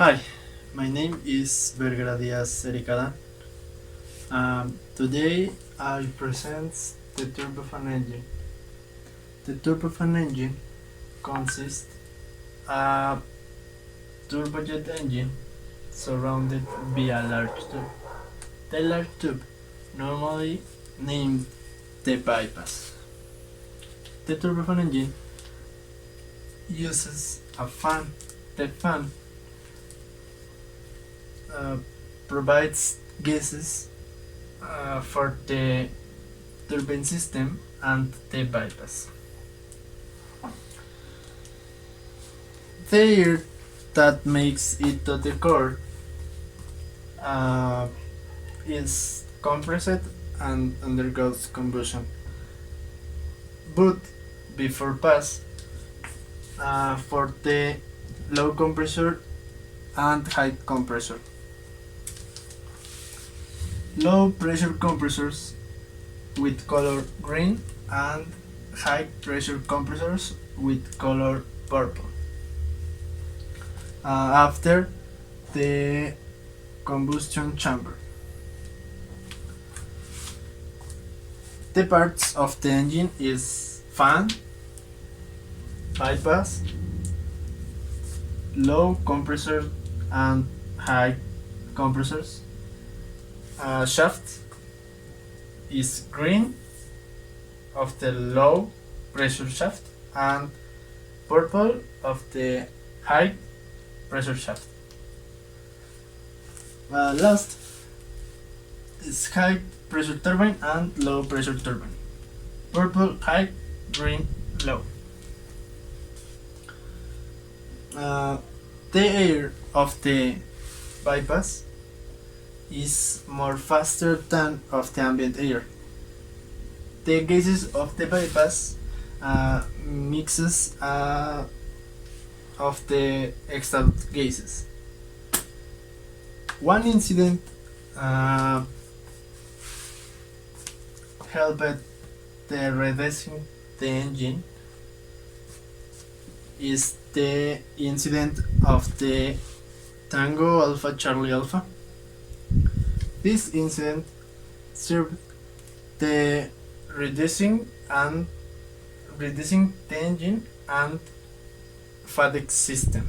Hi, my name is Vergara Díaz, Erick Adán. Today I present the Turbofan engine. The Turbofan engine consists a turbojet engine surrounded by a large tube. The large tube, normally named the bypass. The turbofan engine uses a fan. The fan provides gases for the turbine system and the bypass. The air that makes it to the core is compressed and undergoes combustion. But before pass for the low compressor and high compressor. Low pressure compressors with color green and high pressure compressors with color purple. After the combustion chamber. The parts of the engine is fan, bypass, low compressor and high compressors. Shaft is green of the low pressure shaft and purple of the high pressure shaft. Last is high pressure turbine and low pressure turbine. Purple high, green low. The air of the bypass is more faster than of the ambient air. The gases of the bypass mixes of the exhaust gases. One incident helped the reducing the engine is the incident of the Tango Alpha Charlie Alpha. This incident served the reducing the engine and fatigue system.